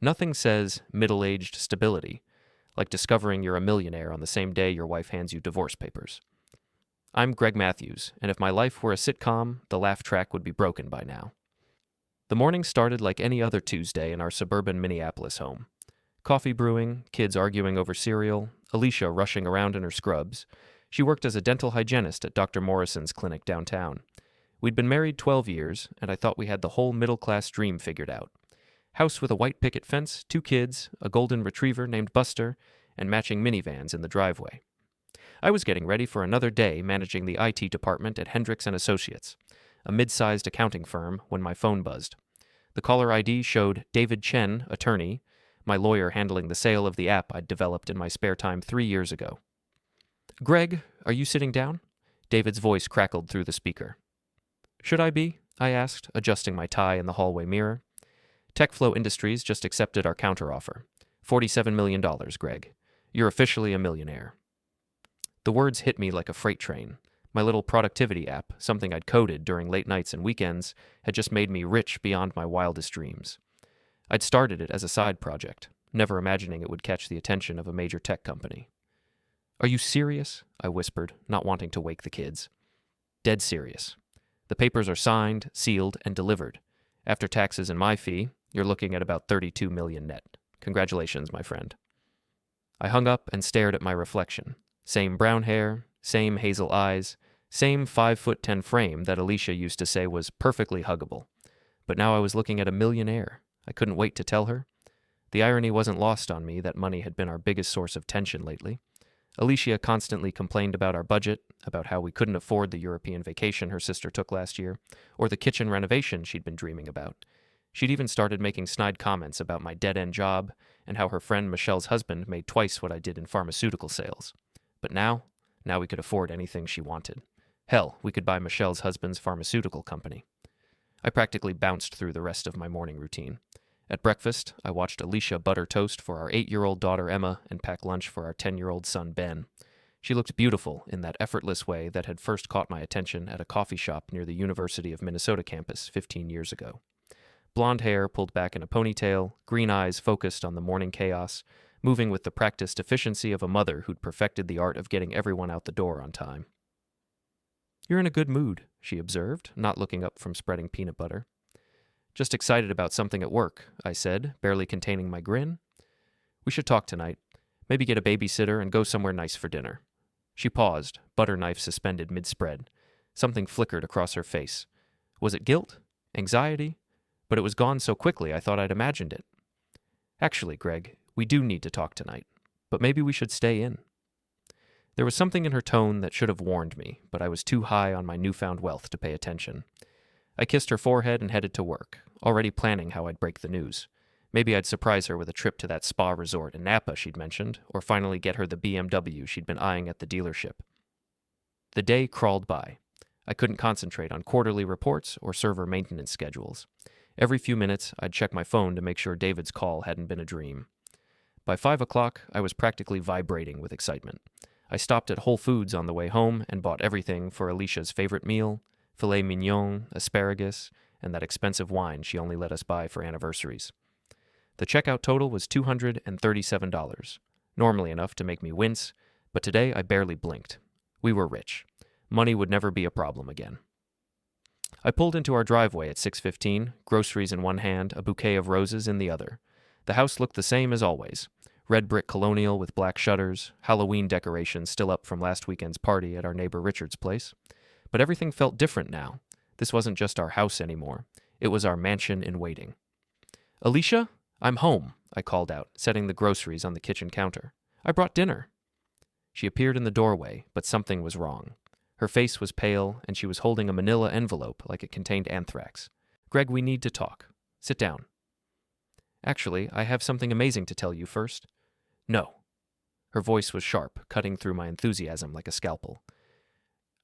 Nothing says middle-aged stability, like discovering you're a millionaire on the same day your wife hands you divorce papers. I'm Greg Matthews, and if my life were a sitcom, the laugh track would be broken by now. The morning started like any other Tuesday in our suburban Minneapolis home. Coffee brewing, kids arguing over cereal, Alicia rushing around in her scrubs. She worked as a dental hygienist at Dr. Morrison's clinic downtown. We'd been married 12 years, and I thought we had the whole middle-class dream figured out. House with a white picket fence, 2 kids, a golden retriever named Buster, and matching minivans in the driveway. I was getting ready for another day managing the IT department at Hendricks & Associates, a mid-sized accounting firm, when my phone buzzed. The caller ID showed David Chen, attorney, my lawyer handling the sale of the app I'd developed in my spare time 3 years ago. "Greg, are you sitting down?" David's voice crackled through the speaker. "Should I be?" I asked, adjusting my tie in the hallway mirror. "TechFlow Industries just accepted our counteroffer. $47 million, Greg. You're officially a millionaire." The words hit me like a freight train. My little productivity app, something I'd coded during late nights and weekends, had just made me rich beyond my wildest dreams. I'd started it as a side project, never imagining it would catch the attention of a major tech company. "Are you serious?" I whispered, not wanting to wake the kids. "Dead serious. The papers are signed, sealed, and delivered. After taxes and my fee, you're looking at about $32 million net. Congratulations, my friend." I hung up and stared at my reflection. Same brown hair, same hazel eyes, same 5'10" frame that Alicia used to say was perfectly huggable. But now I was looking at a millionaire. I couldn't wait to tell her. The irony wasn't lost on me that money had been our biggest source of tension lately. Alicia constantly complained about our budget, about how we couldn't afford the European vacation her sister took last year, or the kitchen renovation she'd been dreaming about. She'd even started making snide comments about my dead-end job and how her friend Michelle's husband made twice what I did in pharmaceutical sales. But now we could afford anything she wanted. Hell, we could buy Michelle's husband's pharmaceutical company. I practically bounced through the rest of my morning routine. At breakfast, I watched Alicia butter toast for our 8-year-old daughter Emma and pack lunch for our 10-year-old son Ben. She looked beautiful in that effortless way that had first caught my attention at a coffee shop near the University of Minnesota campus 15 years ago. Blonde hair pulled back in a ponytail, green eyes focused on the morning chaos, moving with the practiced efficiency of a mother who'd perfected the art of getting everyone out the door on time. "You're in a good mood," she observed, not looking up from spreading peanut butter. "Just excited about something at work," I said, barely containing my grin. "We should talk tonight. Maybe get a babysitter and go somewhere nice for dinner." She paused, butter knife suspended mid-spread. Something flickered across her face. Was it guilt? Anxiety? But it was gone so quickly I thought I'd imagined it. "Actually, Greg, we do need to talk tonight, but maybe we should stay in." There was something in her tone that should have warned me, but I was too high on my newfound wealth to pay attention. I kissed her forehead and headed to work, already planning how I'd break the news. Maybe I'd surprise her with a trip to that spa resort in Napa she'd mentioned, or finally get her the BMW she'd been eyeing at the dealership. The day crawled by. I couldn't concentrate on quarterly reports or server maintenance schedules. Every few minutes, I'd check my phone to make sure David's call hadn't been a dream. By 5 o'clock, I was practically vibrating with excitement. I stopped at Whole Foods on the way home and bought everything for Alicia's favorite meal: filet mignon, asparagus, and that expensive wine she only let us buy for anniversaries. The checkout total was $237, normally enough to make me wince, but today I barely blinked. We were rich. Money would never be a problem again. I pulled into our driveway at 6:15, groceries in one hand, a bouquet of roses in the other. The house looked the same as always. Red brick colonial with black shutters, Halloween decorations still up from last weekend's party at our neighbor Richard's place. But everything felt different now. This wasn't just our house anymore. It was our mansion in waiting. "Alicia, I'm home," I called out, setting the groceries on the kitchen counter. "I brought dinner." She appeared in the doorway, but something was wrong. Her face was pale, and she was holding a manila envelope like it contained anthrax. "Greg, we need to talk. Sit down." "Actually, I have something amazing to tell you first." "No." Her voice was sharp, cutting through my enthusiasm like a scalpel.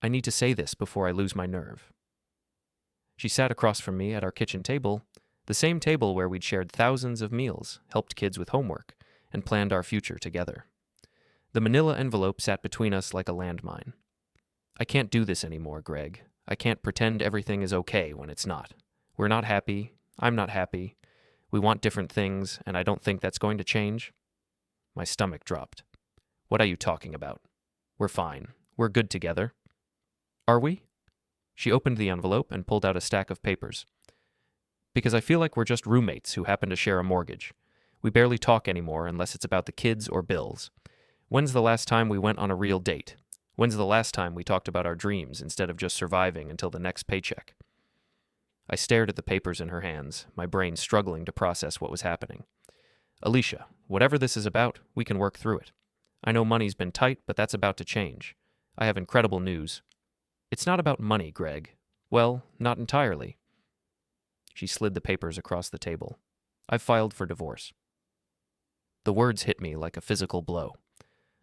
"I need to say this before I lose my nerve." She sat across from me at our kitchen table, the same table where we'd shared thousands of meals, helped kids with homework, and planned our future together. The manila envelope sat between us like a landmine. "I can't do this anymore, Greg. I can't pretend everything is okay when it's not. We're not happy. I'm not happy. We want different things, and I don't think that's going to change. My stomach dropped. What are you talking about? We're fine. We're good together. Are we? She opened the envelope and pulled out a stack of papers. Because I feel like we're just roommates who happen to share a mortgage. We barely talk anymore unless it's about the kids or bills. When's the last time we went on a real date? When's the last time we talked about our dreams instead of just surviving until the next paycheck? I stared at the papers in her hands, my brain struggling to process what was happening. Alicia, whatever this is about, we can work through it. I know money's been tight, but that's about to change. I have incredible news. It's not about money, Greg. Well, not entirely. She slid the papers across the table. I've filed for divorce. The words hit me like a physical blow.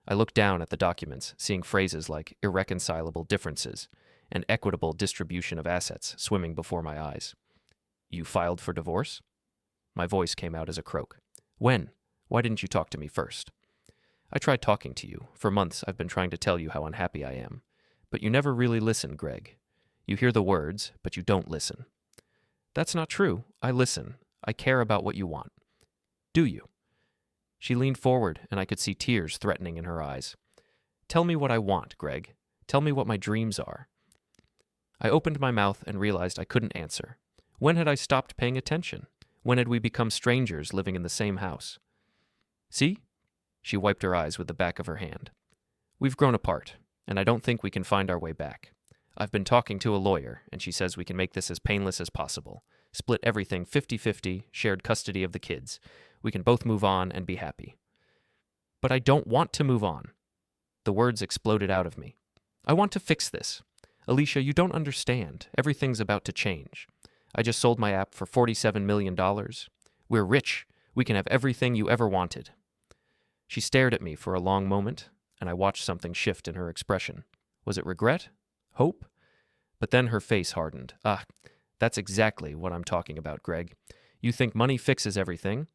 I looked down at the documents, seeing phrases like irreconcilable differences and equitable distribution of assets swimming before my eyes. You filed for divorce? My voice came out as a croak. When? Why didn't you talk to me first? I tried talking to you. For months I've been trying to tell you how unhappy I am. But you never really listen, Greg. You hear the words, but you don't listen. That's not true. I listen. I care about what you want. Do you? She leaned forward, and I could see tears threatening in her eyes. Tell me what I want, Greg. Tell me what my dreams are. I opened my mouth and realized I couldn't answer. When had I stopped paying attention? When had we become strangers living in the same house? See? She wiped her eyes with the back of her hand. We've grown apart, and I don't think we can find our way back. I've been talking to a lawyer, and she says we can make this as painless as possible. Split everything 50-50, shared custody of the kids. We can both move on and be happy. But I don't want to move on. The words exploded out of me. I want to fix this. Alicia, you don't understand. Everything's about to change. I just sold my app for $47 million. We're rich. We can have everything you ever wanted. She stared at me for a long moment, and I watched something shift in her expression. Was it regret? Hope? But then her face hardened. That's exactly what I'm talking about, Greg. You think money fixes everything,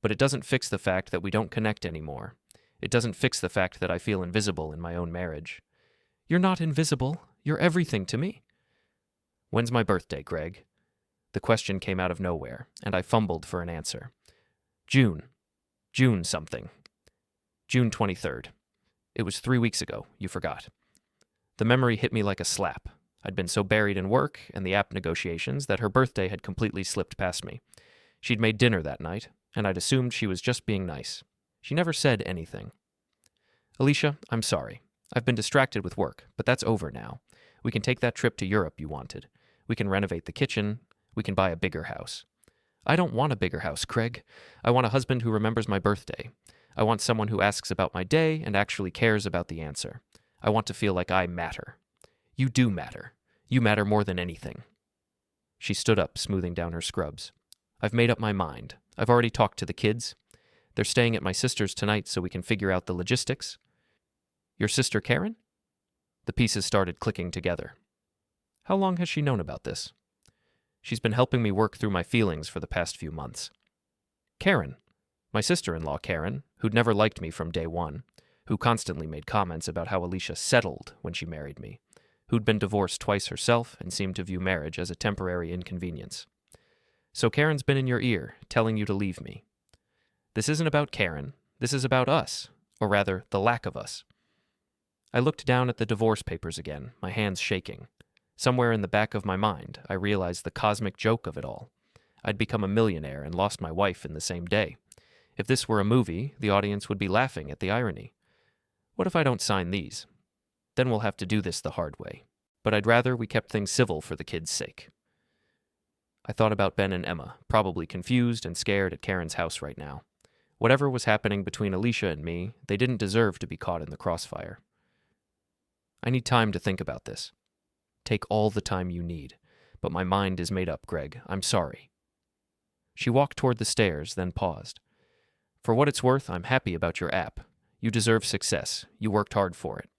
but it doesn't fix the fact that we don't connect anymore. It doesn't fix the fact that I feel invisible in my own marriage. You're not invisible. You're everything to me. When's my birthday, Greg? The question came out of nowhere, and I fumbled for an answer. June. June something. June 23rd. It was 3 weeks ago. You forgot. The memory hit me like a slap. I'd been so buried in work and the app negotiations that her birthday had completely slipped past me. She'd made dinner that night, and I'd assumed she was just being nice. She never said anything. Alicia, I'm sorry. I've been distracted with work, but that's over now. We can take that trip to Europe you wanted. We can renovate the kitchen. We can buy a bigger house. I don't want a bigger house, Craig. I want a husband who remembers my birthday. I want someone who asks about my day and actually cares about the answer. I want to feel like I matter. You do matter. You matter more than anything. She stood up, smoothing down her scrubs. I've made up my mind. I've already talked to the kids. They're staying at my sister's tonight so we can figure out the logistics. Your sister Karen? The pieces started clicking together. How long has she known about this? She's been helping me work through my feelings for the past few months. Karen. My sister-in-law Karen, who'd never liked me from day one, who constantly made comments about how Alicia settled when she married me, who'd been divorced twice herself and seemed to view marriage as a temporary inconvenience. So Karen's been in your ear, telling you to leave me. This isn't about Karen. This is about us, or rather, the lack of us. I looked down at the divorce papers again, my hands shaking. Somewhere in the back of my mind, I realized the cosmic joke of it all. I'd become a millionaire and lost my wife in the same day. If this were a movie, the audience would be laughing at the irony. What if I don't sign these? Then we'll have to do this the hard way. But I'd rather we kept things civil for the kids' sake. I thought about Ben and Emma, probably confused and scared at Karen's house right now. Whatever was happening between Alicia and me, they didn't deserve to be caught in the crossfire. I need time to think about this. Take all the time you need. But my mind is made up, Greg. I'm sorry. She walked toward the stairs, then paused. For what it's worth, I'm happy about your app. You deserve success. You worked hard for it.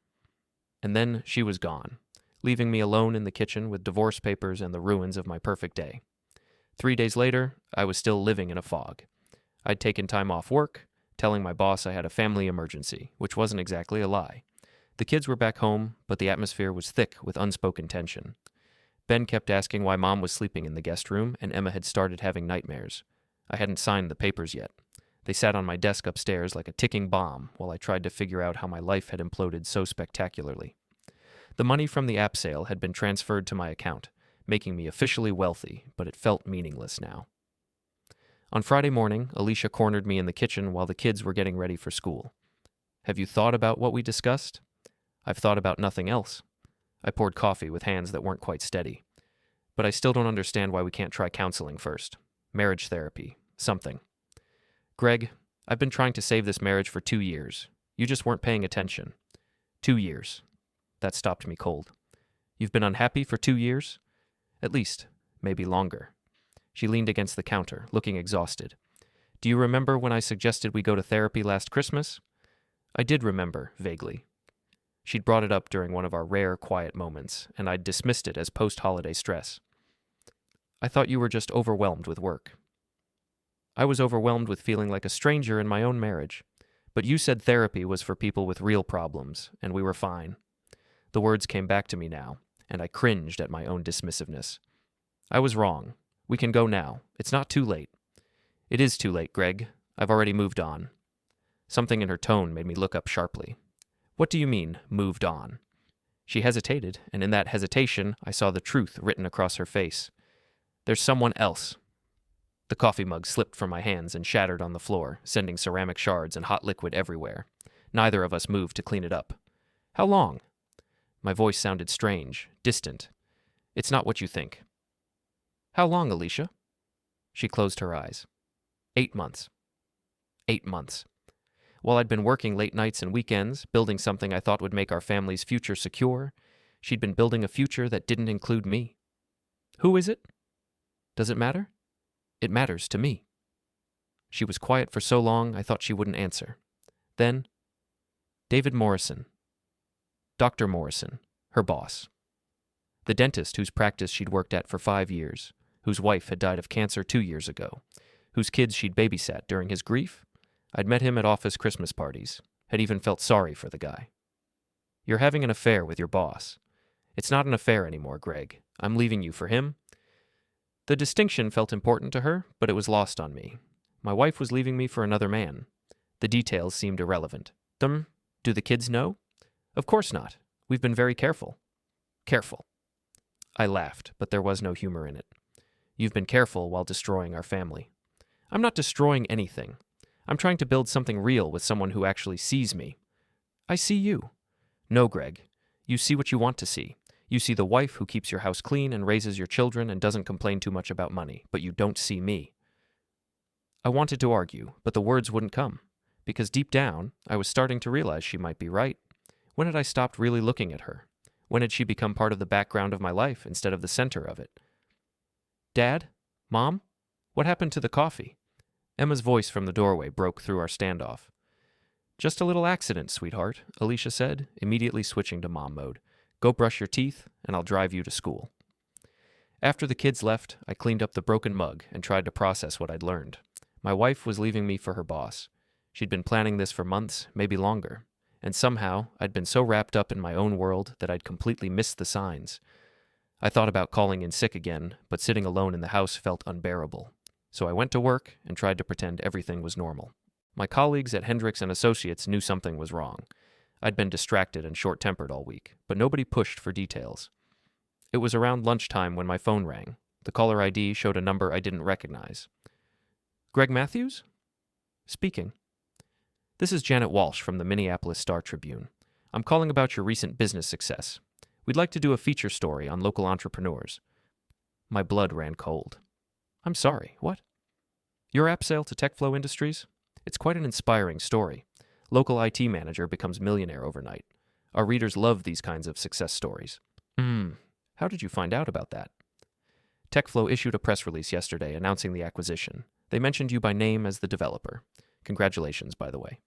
And then she was gone, leaving me alone in the kitchen with divorce papers and the ruins of my perfect day. 3 days later, I was still living in a fog. I'd taken time off work, telling my boss I had a family emergency, which wasn't exactly a lie. The kids were back home, but the atmosphere was thick with unspoken tension. Ben kept asking why Mom was sleeping in the guest room, and Emma had started having nightmares. I hadn't signed the papers yet. They sat on my desk upstairs like a ticking bomb while I tried to figure out how my life had imploded so spectacularly. The money from the app sale had been transferred to my account, making me officially wealthy, but it felt meaningless now. On Friday morning, Alicia cornered me in the kitchen while the kids were getting ready for school. "Have you thought about what we discussed?" "I've thought about nothing else." I poured coffee with hands that weren't quite steady. "But I still don't understand why we can't try counseling first. Marriage therapy. Something." "Greg, I've been trying to save this marriage for 2 years. You just weren't paying attention." 2 years. That stopped me cold. "You've been unhappy for 2 years?" "At least, maybe longer." She leaned against the counter, looking exhausted. "Do you remember when I suggested we go to therapy last Christmas?" I did remember, vaguely. She'd brought it up during one of our rare, quiet moments, and I'd dismissed it as post-holiday stress. "I thought you were just overwhelmed with work." "I was overwhelmed with feeling like a stranger in my own marriage. But you said therapy was for people with real problems, and we were fine." The words came back to me now, and I cringed at my own dismissiveness. "I was wrong. We can go now. It's not too late." "It is too late, Greg. I've already moved on." Something in her tone made me look up sharply. "What do you mean, moved on?" She hesitated, and in that hesitation, I saw the truth written across her face. "There's someone else." The coffee mug slipped from my hands and shattered on the floor, sending ceramic shards and hot liquid everywhere. Neither of us moved to clean it up. "How long?" My voice sounded strange, distant. "It's not what you think." "How long, Alicia?" She closed her eyes. 8 months. 8 months. While I'd been working late nights and weekends, building something I thought would make our family's future secure, she'd been building a future that didn't include me. "Who is it?" "Does it matter?" "It matters to me." She was quiet for so long I thought she wouldn't answer. Then, "David Morrison." Dr. Morrison, her boss. The dentist whose practice she'd worked at for 5 years, whose wife had died of cancer 2 years ago, whose kids she'd babysat during his grief. I'd met him at office Christmas parties, had even felt sorry for the guy. "You're having an affair with your boss." "It's not an affair anymore, Greg. I'm leaving you for him." The distinction felt important to her, but it was lost on me. My wife was leaving me for another man. The details seemed irrelevant. Do the kids know?" "Of course not. We've been very careful." "Careful." I laughed, but there was no humor in it. "You've been careful while destroying our family." "I'm not destroying anything. I'm trying to build something real with someone who actually sees me." "I see you." "No, Greg. You see what you want to see. You see the wife who keeps your house clean and raises your children and doesn't complain too much about money, but you don't see me." I wanted to argue, but the words wouldn't come, because deep down, I was starting to realize she might be right. When had I stopped really looking at her? When had she become part of the background of my life instead of the center of it? "Dad? Mom? What happened to the coffee?" Emma's voice from the doorway broke through our standoff. "Just a little accident, sweetheart," Alicia said, immediately switching to mom mode. "Go brush your teeth, and I'll drive you to school." After the kids left, I cleaned up the broken mug and tried to process what I'd learned. My wife was leaving me for her boss. She'd been planning this for months, maybe longer. And somehow, I'd been so wrapped up in my own world that I'd completely missed the signs. I thought about calling in sick again, but sitting alone in the house felt unbearable. So I went to work and tried to pretend everything was normal. My colleagues at Hendricks & Associates knew something was wrong. I'd been distracted and short-tempered all week, but nobody pushed for details. It was around lunchtime when my phone rang. The caller ID showed a number I didn't recognize. "Greg Matthews?" "Speaking." "This is Janet Walsh from the Minneapolis Star-Tribune. I'm calling about your recent business success. We'd like to do a feature story on local entrepreneurs." My blood ran cold. "I'm sorry, what?" "Your app sale to TechFlow Industries? It's quite an inspiring story. Local IT manager becomes millionaire overnight. Our readers love these kinds of success stories." How did you find out about that?" TechFlow issued a press release yesterday announcing the acquisition. They mentioned you by name as the developer. Congratulations, by the way.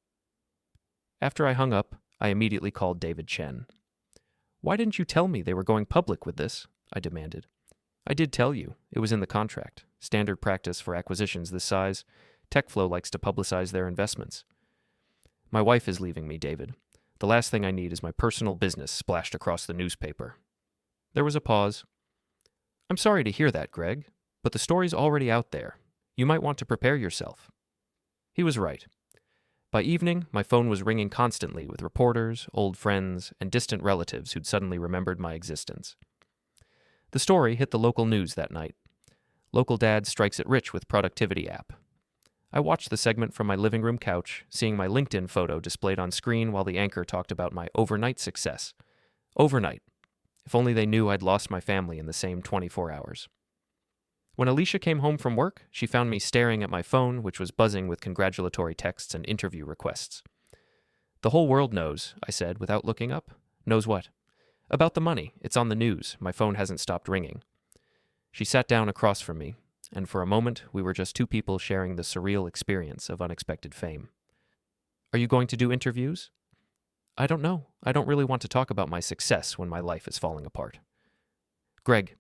After I hung up, I immediately called David Chen. "Why didn't you tell me they were going public with this?" I demanded. "I did tell you. It was in the contract. Standard practice for acquisitions this size. TechFlow likes to publicize their investments." "My wife is leaving me, David. The last thing I need is my personal business splashed across the newspaper." There was a pause. "I'm sorry to hear that, Greg, but the story's already out there. You might want to prepare yourself. He was right. By evening, my phone was ringing constantly with reporters, old friends, and distant relatives who'd suddenly remembered my existence. The story hit the local news that night. Local dad strikes it rich with productivity app. I watched the segment from my living room couch, seeing my LinkedIn photo displayed on screen while the anchor talked about my overnight success. Overnight. If only they knew I'd lost my family in the same 24 hours. When Alicia came home from work, she found me staring at my phone, which was buzzing with congratulatory texts and interview requests. The whole world knows, I said without looking up. Knows what? About the money. It's on the news. My phone hasn't stopped ringing. She sat down across from me, and for a moment we were just two people sharing the surreal experience of unexpected fame. Are you going to do interviews? I don't know. I don't really want to talk about my success when my life is falling apart. Greg.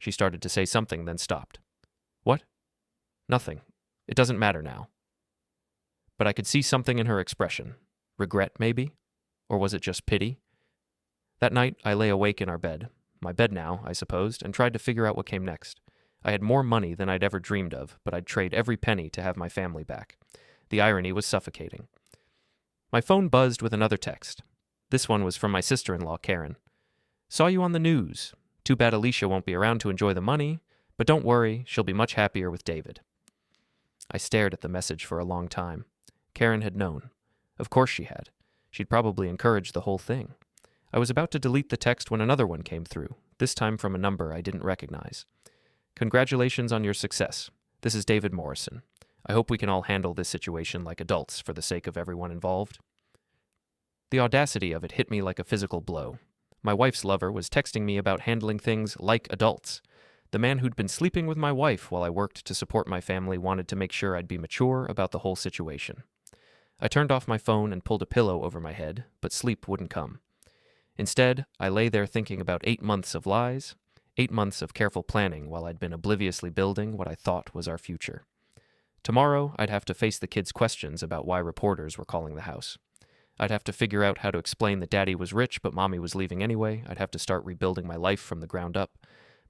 She started to say something, then stopped. What? Nothing. It doesn't matter now. But I could see something in her expression. Regret, maybe? Or was it just pity? That night, I lay awake in our bed. My bed now, I supposed, and tried to figure out what came next. I had more money than I'd ever dreamed of, but I'd trade every penny to have my family back. The irony was suffocating. My phone buzzed with another text. This one was from my sister-in-law, Karen. Saw you on the news. Too bad Alicia won't be around to enjoy the money, but don't worry, she'll be much happier with David. I stared at the message for a long time. Karen had known. Of course she had. She'd probably encouraged the whole thing. I was about to delete the text when another one came through, this time from a number I didn't recognize. Congratulations on your success. This is David Morrison. I hope we can all handle this situation like adults for the sake of everyone involved. The audacity of it hit me like a physical blow. My wife's lover was texting me about handling things like adults. The man who'd been sleeping with my wife while I worked to support my family wanted to make sure I'd be mature about the whole situation. I turned off my phone and pulled a pillow over my head, but sleep wouldn't come. Instead, I lay there thinking about 8 months of lies, 8 months of careful planning while I'd been obliviously building what I thought was our future. Tomorrow, I'd have to face the kids' questions about why reporters were calling the house. I'd have to figure out how to explain that Daddy was rich but Mommy was leaving anyway. I'd have to start rebuilding my life from the ground up.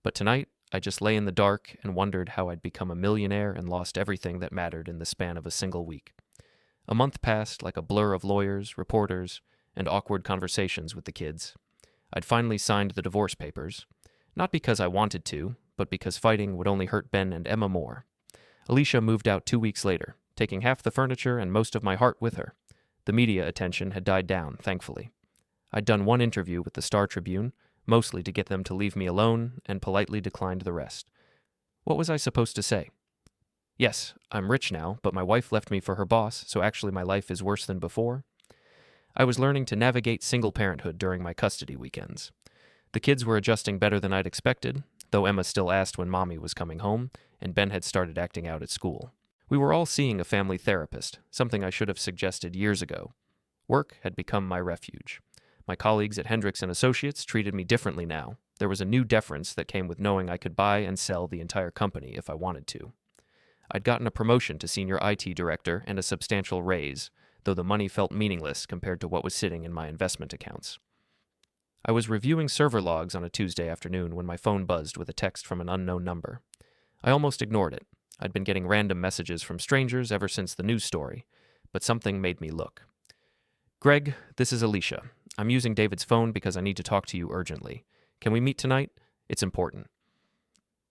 But tonight, I just lay in the dark and wondered how I'd become a millionaire and lost everything that mattered in the span of a single week. A month passed like a blur of lawyers, reporters, and awkward conversations with the kids. I'd finally signed the divorce papers, not because I wanted to, but because fighting would only hurt Ben and Emma more. Alicia moved out 2 weeks later, taking half the furniture and most of my heart with her. The media attention had died down, thankfully. I'd done one interview with the Star Tribune, mostly to get them to leave me alone, and politely declined the rest. What was I supposed to say? Yes, I'm rich now, but my wife left me for her boss, so actually my life is worse than before. I was learning to navigate single parenthood during my custody weekends. The kids were adjusting better than I'd expected, though Emma still asked when Mommy was coming home, and Ben had started acting out at school. We were all seeing a family therapist, something I should have suggested years ago. Work had become my refuge. My colleagues at Hendricks & Associates treated me differently now. There was a new deference that came with knowing I could buy and sell the entire company if I wanted to. I'd gotten a promotion to senior IT director and a substantial raise, though the money felt meaningless compared to what was sitting in my investment accounts. I was reviewing server logs on a Tuesday afternoon when my phone buzzed with a text from an unknown number. I almost ignored it. I'd been getting random messages from strangers ever since the news story, but something made me look. Greg, this is Alicia. I'm using David's phone because I need to talk to you urgently. Can we meet tonight? It's important.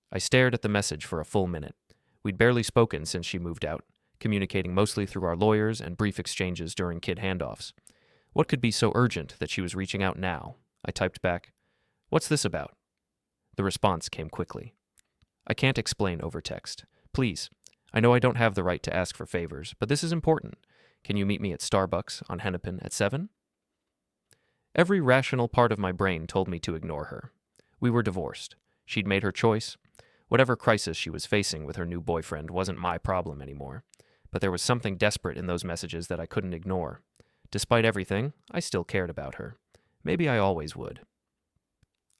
I stared at the message for a full minute. We'd barely spoken since she moved out, communicating mostly through our lawyers and brief exchanges during kid handoffs. What could be so urgent that she was reaching out now? I typed back, "What's this about?" The response came quickly. I can't explain over text. Please, I know I don't have the right to ask for favors, but this is important. Can you meet me at Starbucks on Hennepin at 7? Every rational part of my brain told me to ignore her. We were divorced. She'd made her choice. Whatever crisis she was facing with her new boyfriend wasn't my problem anymore. But there was something desperate in those messages that I couldn't ignore. Despite everything, I still cared about her. Maybe I always would.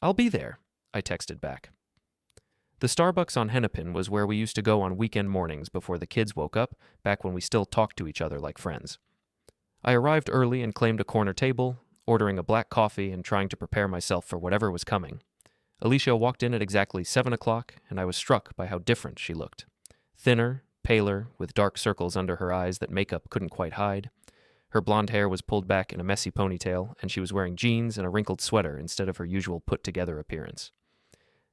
I'll be there, I texted back. The Starbucks on Hennepin was where we used to go on weekend mornings before the kids woke up, back when we still talked to each other like friends. I arrived early and claimed a corner table, ordering a black coffee and trying to prepare myself for whatever was coming. Alicia walked in at exactly 7 o'clock, and I was struck by how different she looked. Thinner, paler, with dark circles under her eyes that makeup couldn't quite hide. Her blonde hair was pulled back in a messy ponytail, and she was wearing jeans and a wrinkled sweater instead of her usual put-together appearance.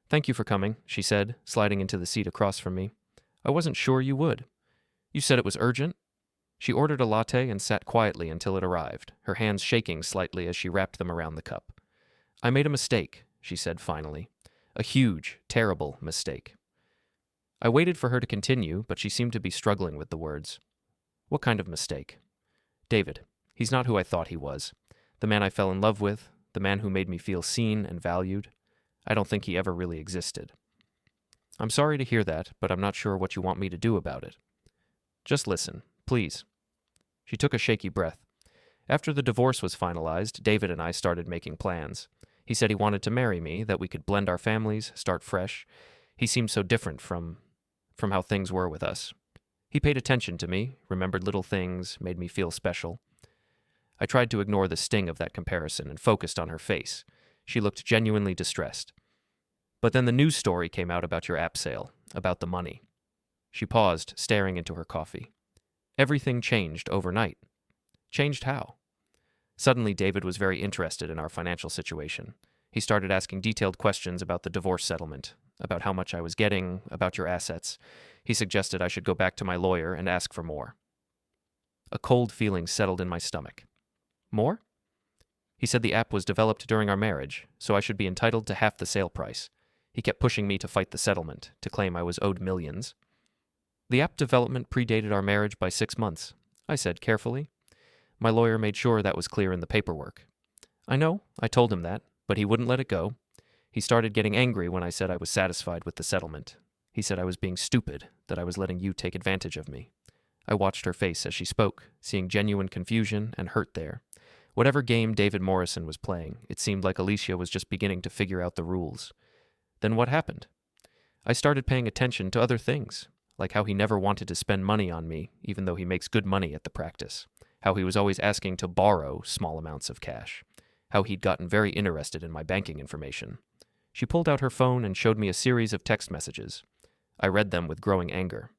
"Thank you for coming," she said, sliding into the seat across from me. "I wasn't sure you would. You said it was urgent?" She ordered a latte and sat quietly until it arrived, her hands shaking slightly as she wrapped them around the cup. "I made a mistake," she said finally. "A huge, terrible mistake." I waited for her to continue, but she seemed to be struggling with the words. "What kind of mistake?" "David. He's not who I thought he was. The man I fell in love with, the man who made me feel seen and valued. I don't think he ever really existed." "I'm sorry to hear that, but I'm not sure what you want me to do about it." "Just listen, please." She took a shaky breath. "After the divorce was finalized, David and I started making plans. He said he wanted to marry me, that we could blend our families, start fresh. He seemed so different from how things were with us. He paid attention to me, remembered little things, made me feel special." I tried to ignore the sting of that comparison and focused on her face. She looked genuinely distressed. "But then the news story came out about your app sale, about the money." She paused, staring into her coffee. "Everything changed overnight." "Changed how?" Suddenly, David was very interested in our financial situation. He started asking detailed questions about the divorce settlement, about how much I was getting, about your assets. He suggested I should go back to my lawyer and ask for more. A cold feeling settled in my stomach. "More?" "He said the app was developed during our marriage, so I should be entitled to half the sale price. He kept pushing me to fight the settlement, to claim I was owed millions." "The app development predated our marriage by 6 months," I said carefully. My lawyer made sure that was clear in the paperwork. "I know, I told him that, but he wouldn't let it go. He started getting angry when I said I was satisfied with the settlement. He said I was being stupid, that I was letting you take advantage of me." I watched her face as she spoke, seeing genuine confusion and hurt there. Whatever game David Morrison was playing, it seemed like Alicia was just beginning to figure out the rules. "Then what happened?" "I started paying attention to other things, like how he never wanted to spend money on me, even though he makes good money at the practice. How he was always asking to borrow small amounts of cash. How he'd gotten very interested in my banking information." She pulled out her phone and showed me a series of text messages. I read them with growing anger.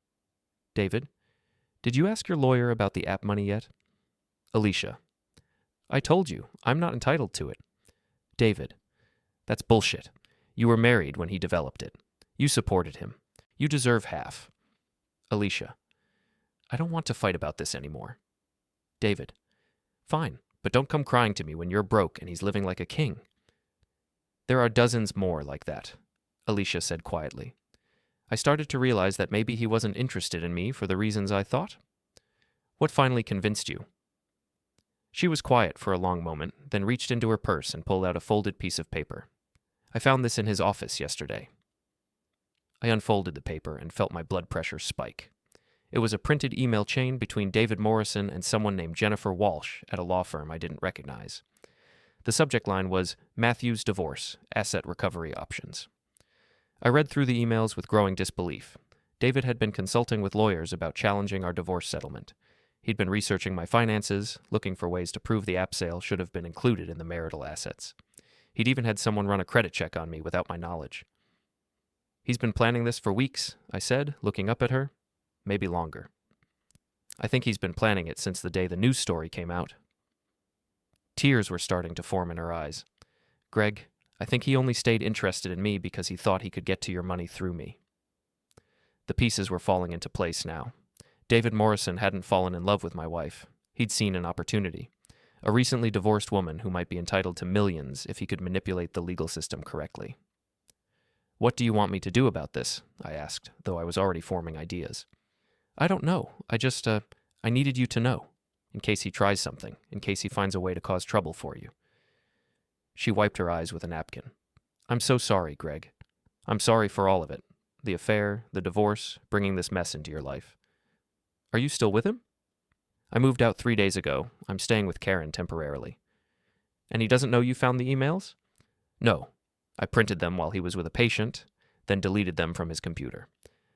"David, did you ask your lawyer about the app money yet?" "Alicia, I told you, I'm not entitled to it." "David, that's bullshit. You were married when he developed it. You supported him. You deserve half." "Alicia, I don't want to fight about this anymore." "David, fine, but don't come crying to me when you're broke and he's living like a king." "There are dozens more like that," Alicia said quietly. I started to realize that maybe he wasn't interested in me for the reasons I thought. "What finally convinced you?" She was quiet for a long moment, then reached into her purse and pulled out a folded piece of paper. "I found this in his office yesterday." I unfolded the paper and felt my blood pressure spike. It was a printed email chain between David Morrison and someone named Jennifer Walsh at a law firm I didn't recognize. The subject line was "Matthews Divorce, Asset Recovery Options." I read through the emails with growing disbelief. David had been consulting with lawyers about challenging our divorce settlement. He'd been researching my finances, looking for ways to prove the app sale should have been included in the marital assets. He'd even had someone run a credit check on me without my knowledge. "He's been planning this for weeks," I said, looking up at her. "Maybe longer. I think he's been planning it since the day the news story came out." Tears were starting to form in her eyes. "Greg, I think he only stayed interested in me because he thought he could get to your money through me." The pieces were falling into place now. David Morrison hadn't fallen in love with my wife. He'd seen an opportunity. A recently divorced woman who might be entitled to millions if he could manipulate the legal system correctly. "What do you want me to do about this?" I asked, though I was already forming ideas. "I don't know. I needed you to know, in case he tries something, in case he finds a way to cause trouble for you." She wiped her eyes with a napkin. "I'm so sorry, Greg. I'm sorry for all of it. The affair, the divorce, bringing this mess into your life. Are you still with him?" "I moved out 3 days ago. I'm staying with Karen temporarily." "And he doesn't know you found the emails?" "No. I printed them while he was with a patient, then deleted them from his computer.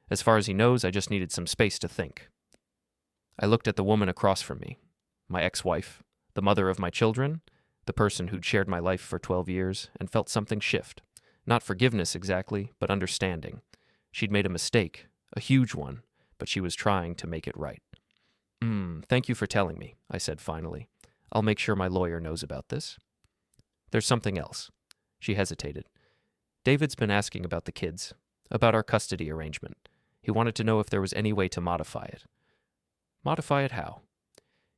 As far as he knows, I just needed some space to think." I looked at the woman across from me, my ex-wife, the mother of my children, the person who'd shared my life for 12 years, and felt something shift. Not forgiveness exactly, but understanding. She'd made a mistake, a huge one, but she was trying to make it right. Thank you for telling me, I said finally. I'll make sure my lawyer knows about this. There's something else. She hesitated. David's been asking about the kids, about our custody arrangement. He wanted to know if there was any way to modify it. Modify it how?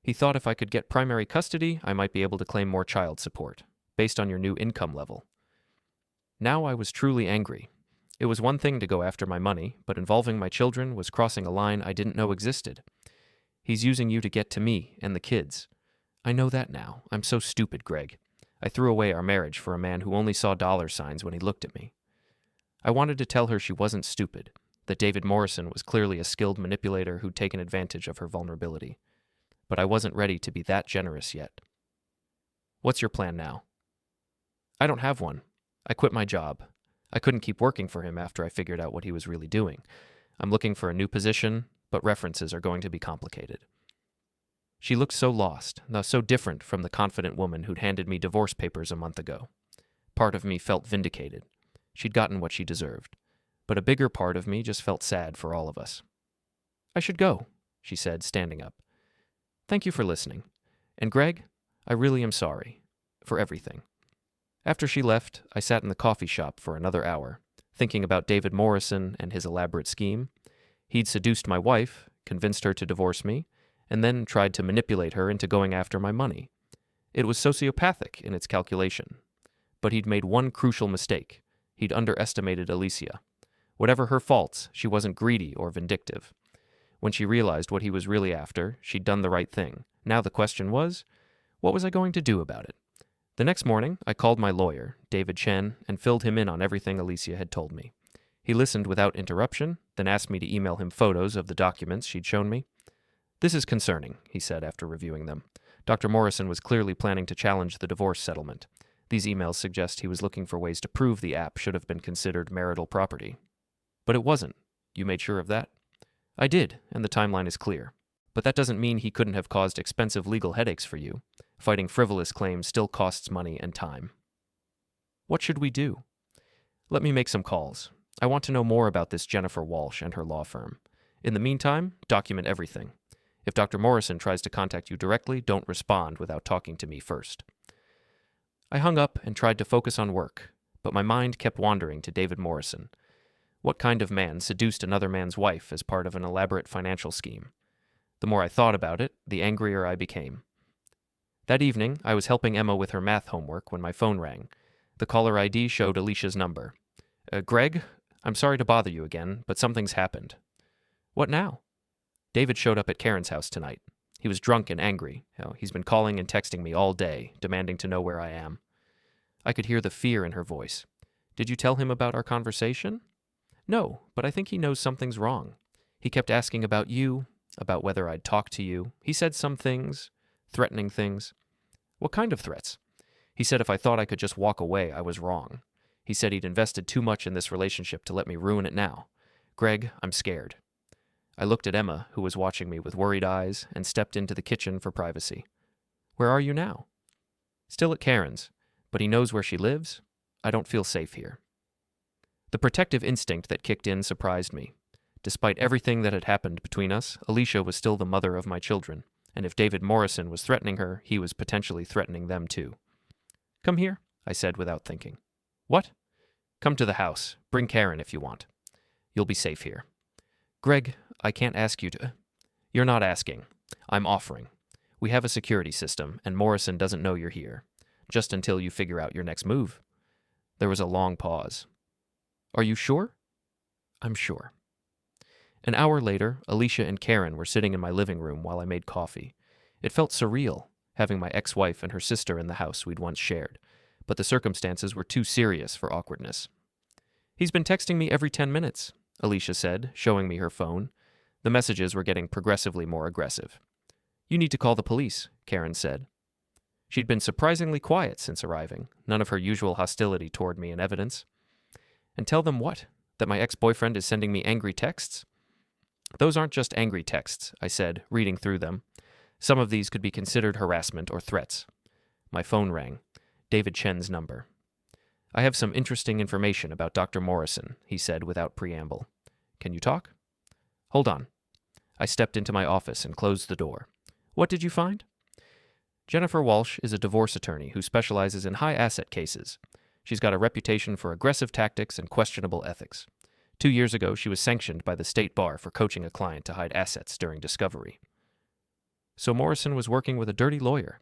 He thought if I could get primary custody, I might be able to claim more child support, based on your new income level. Now I was truly angry. It was one thing to go after my money, but involving my children was crossing a line I didn't know existed. He's using you to get to me and the kids. I know that now. I'm so stupid, Greg. I threw away our marriage for a man who only saw dollar signs when he looked at me. I wanted to tell her she wasn't stupid, that David Morrison was clearly a skilled manipulator who'd taken advantage of her vulnerability. But I wasn't ready to be that generous yet. What's your plan now? I don't have one. I quit my job. I couldn't keep working for him after I figured out what he was really doing. I'm looking for a new position, but references are going to be complicated. She looked so lost, now so different from the confident woman who'd handed me divorce papers a month ago. Part of me felt vindicated. She'd gotten what she deserved. But a bigger part of me just felt sad for all of us. I should go, she said, standing up. Thank you for listening. And Greg, I really am sorry. For everything. After she left, I sat in the coffee shop for another hour, thinking about David Morrison and his elaborate scheme. He'd seduced my wife, convinced her to divorce me, and then tried to manipulate her into going after my money. It was sociopathic in its calculation. But he'd made one crucial mistake. He'd underestimated Alicia. Whatever her faults, she wasn't greedy or vindictive. When she realized what he was really after, she'd done the right thing. Now the question was, what was I going to do about it? The next morning, I called my lawyer, David Chen, and filled him in on everything Alicia had told me. He listened without interruption, then asked me to email him photos of the documents she'd shown me. This is concerning, he said after reviewing them. Dr. Morrison was clearly planning to challenge the divorce settlement. These emails suggest he was looking for ways to prove the app should have been considered marital property. But it wasn't. You made sure of that? I did, and the timeline is clear. But that doesn't mean he couldn't have caused expensive legal headaches for you. Fighting frivolous claims still costs money and time. What should we do? Let me make some calls. I want to know more about this Jennifer Walsh and her law firm. In the meantime, document everything. If Dr. Morrison tries to contact you directly, don't respond without talking to me first. I hung up and tried to focus on work, but my mind kept wandering to David Morrison. What kind of man seduced another man's wife as part of an elaborate financial scheme? The more I thought about it, the angrier I became. That evening, I was helping Emma with her math homework when my phone rang. The caller ID showed Alicia's number. Greg, I'm sorry to bother you again, but something's happened. What now? David showed up at Karen's house tonight. He was drunk and angry. He's been calling and texting me all day, demanding to know where I am. I could hear the fear in her voice. Did you tell him about our conversation? No, but I think he knows something's wrong. He kept asking about you, about whether I'd talk to you. He said some things, threatening things. What kind of threats? He said if I thought I could just walk away, I was wrong. He said he'd invested too much in this relationship to let me ruin it now. Greg, I'm scared. I looked at Emma, who was watching me with worried eyes, and stepped into the kitchen for privacy. Where are you now? Still at Karen's, but he knows where she lives. I don't feel safe here. The protective instinct that kicked in surprised me. Despite everything that had happened between us, Alicia was still the mother of my children, and if David Morrison was threatening her, he was potentially threatening them too. Come here, I said without thinking. What? Come to the house. Bring Karen if you want. You'll be safe here. Greg, I can't ask you to... You're not asking. I'm offering. We have a security system, and Morrison doesn't know you're here. Just until you figure out your next move. There was a long pause. Are you sure? I'm sure. An hour later, Alicia and Karen were sitting in my living room while I made coffee. It felt surreal, having my ex-wife and her sister in the house we'd once shared, but the circumstances were too serious for awkwardness. He's been texting me every 10 minutes, Alicia said, showing me her phone. The messages were getting progressively more aggressive. You need to call the police, Karen said. She'd been surprisingly quiet since arriving, none of her usual hostility toward me in evidence. And tell them what? That my ex-boyfriend is sending me angry texts? Those aren't just angry texts, I said, reading through them. Some of these could be considered harassment or threats. My phone rang. David Chen's number. I have some interesting information about Dr. Morrison, he said without preamble. Can you talk? Hold on. I stepped into my office and closed the door. What did you find? Jennifer Walsh is a divorce attorney who specializes in high-asset cases. She's got a reputation for aggressive tactics and questionable ethics. 2 years ago, she was sanctioned by the state bar for coaching a client to hide assets during discovery. So Morrison was working with a dirty lawyer.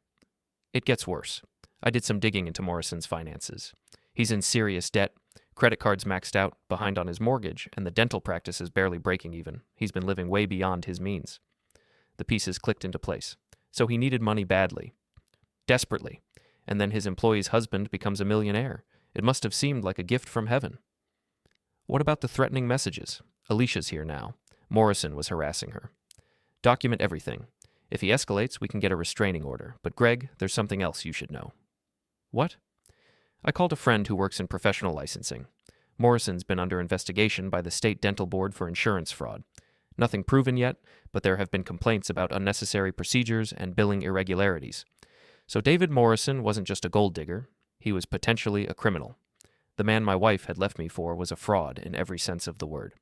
It gets worse. I did some digging into Morrison's finances. He's in serious debt, credit cards maxed out, behind on his mortgage, and the dental practice is barely breaking even. He's been living way beyond his means. The pieces clicked into place. So he needed money badly. Desperately. And then his employee's husband becomes a millionaire. It must have seemed like a gift from heaven. What about the threatening messages? Alicia's here now. Morrison was harassing her. Document everything. If he escalates, we can get a restraining order. But Greg, there's something else you should know. What? I called a friend who works in professional licensing. Morrison's been under investigation by the state dental board for insurance fraud. Nothing proven yet, but there have been complaints about unnecessary procedures and billing irregularities. So David Morrison wasn't just a gold digger. He was potentially a criminal. The man my wife had left me for was a fraud in every sense of the word.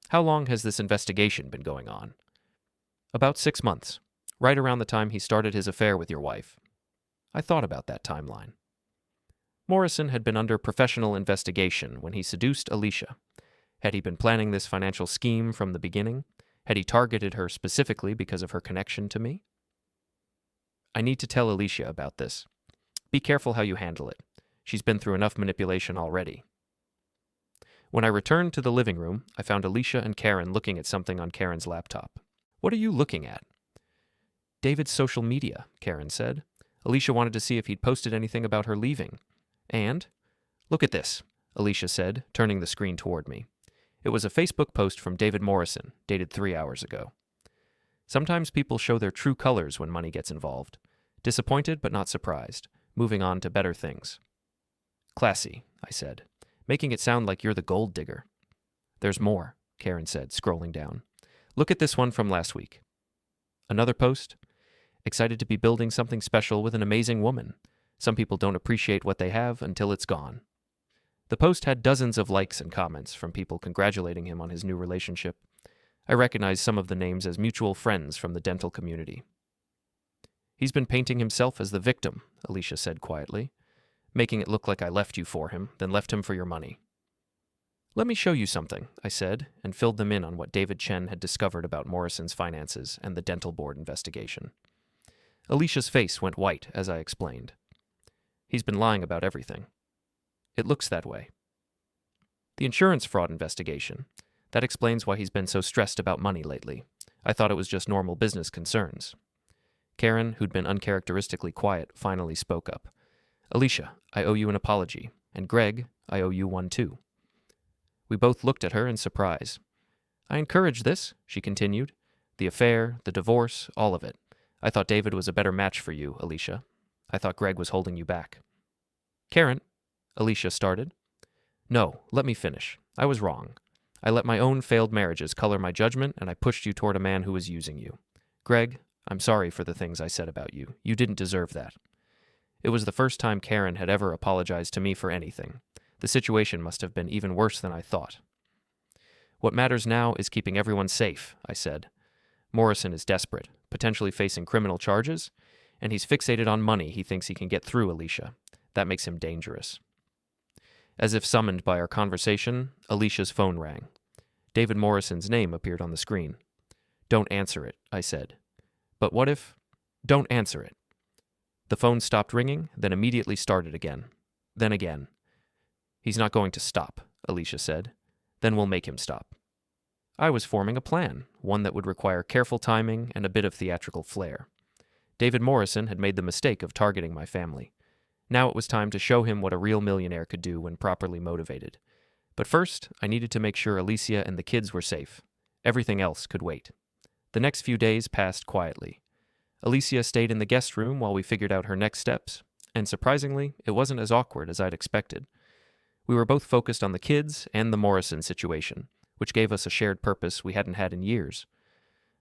How long has this investigation been going on? About 6 months, right around the time he started his affair with your wife. I thought about that timeline. Morrison had been under professional investigation when he seduced Alicia. Had he been planning this financial scheme from the beginning? Had he targeted her specifically because of her connection to me? I need to tell Alicia about this. Be careful how you handle it. She's been through enough manipulation already. When I returned to the living room, I found Alicia and Karen looking at something on Karen's laptop. What are you looking at? David's social media, Karen said. Alicia wanted to see if he'd posted anything about her leaving. And? Look at this, Alicia said, turning the screen toward me. It was a Facebook post from David Morrison, dated 3 hours ago. Sometimes people show their true colors when money gets involved. Disappointed but not surprised, moving on to better things. Classy, I said, making it sound like you're the gold digger. There's more, Karen said, scrolling down. Look at this one from last week. Another post? Excited to be building something special with an amazing woman. Some people don't appreciate what they have until it's gone. The post had dozens of likes and comments from people congratulating him on his new relationship. I recognized some of the names as mutual friends from the dental community. He's been painting himself as the victim, Alicia said quietly, making it look like I left you for him, then left him for your money. Let me show you something, I said, and filled them in on what David Chen had discovered about Morrison's finances and the dental board investigation. Alicia's face went white as I explained. He's been lying about everything. It looks that way. The insurance fraud investigation. That explains why he's been so stressed about money lately. I thought it was just normal business concerns. Karen, who'd been uncharacteristically quiet, finally spoke up. Alicia, I owe you an apology. And Greg, I owe you one too. We both looked at her in surprise. I encouraged this, she continued. The affair, the divorce, all of it. I thought David was a better match for you, Alicia. I thought Greg was holding you back. Karen, Alicia started. No, let me finish. I was wrong. I let my own failed marriages color my judgment, and I pushed you toward a man who was using you. Greg, I'm sorry for the things I said about you. You didn't deserve that. It was the first time Karen had ever apologized to me for anything. The situation must have been even worse than I thought. What matters now is keeping everyone safe, I said. Morrison is desperate, potentially facing criminal charges, and he's fixated on money he thinks he can get through Alicia. That makes him dangerous. As if summoned by our conversation, Alicia's phone rang. David Morrison's name appeared on the screen. Don't answer it, I said. But what if... Don't answer it. The phone stopped ringing, then immediately started again. Then again. He's not going to stop, Alicia said. Then we'll make him stop. I was forming a plan, one that would require careful timing and a bit of theatrical flair. David Morrison had made the mistake of targeting my family. Now it was time to show him what a real millionaire could do when properly motivated. But first, I needed to make sure Alicia and the kids were safe. Everything else could wait. The next few days passed quietly. Alicia stayed in the guest room while we figured out her next steps, and surprisingly, it wasn't as awkward as I'd expected. We were both focused on the kids and the Morrison situation, which gave us a shared purpose we hadn't had in years.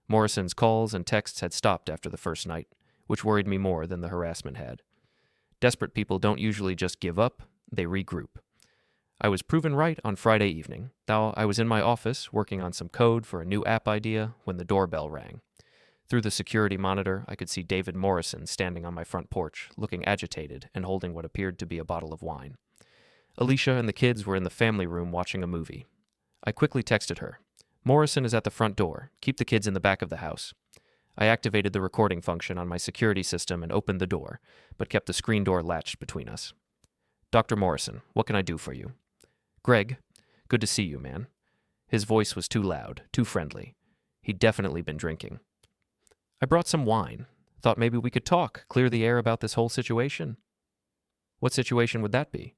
Morrison's calls and texts had stopped after the first night, which worried me more than the harassment had. Desperate people don't usually just give up, they regroup. I was proven right on Friday evening. Now I was in my office working on some code for a new app idea when the doorbell rang. Through the security monitor, I could see David Morrison standing on my front porch, looking agitated and holding what appeared to be a bottle of wine. Alicia and the kids were in the family room watching a movie. I quickly texted her, "Morrison is at the front door. Keep the kids in the back of the house." I activated the recording function on my security system and opened the door, but kept the screen door latched between us. "Dr. Morrison, what can I do for you?" "Greg, good to see you, man." His voice was too loud, too friendly. He'd definitely been drinking. "I brought some wine. Thought maybe we could talk, clear the air about this whole situation." "What situation would that be?"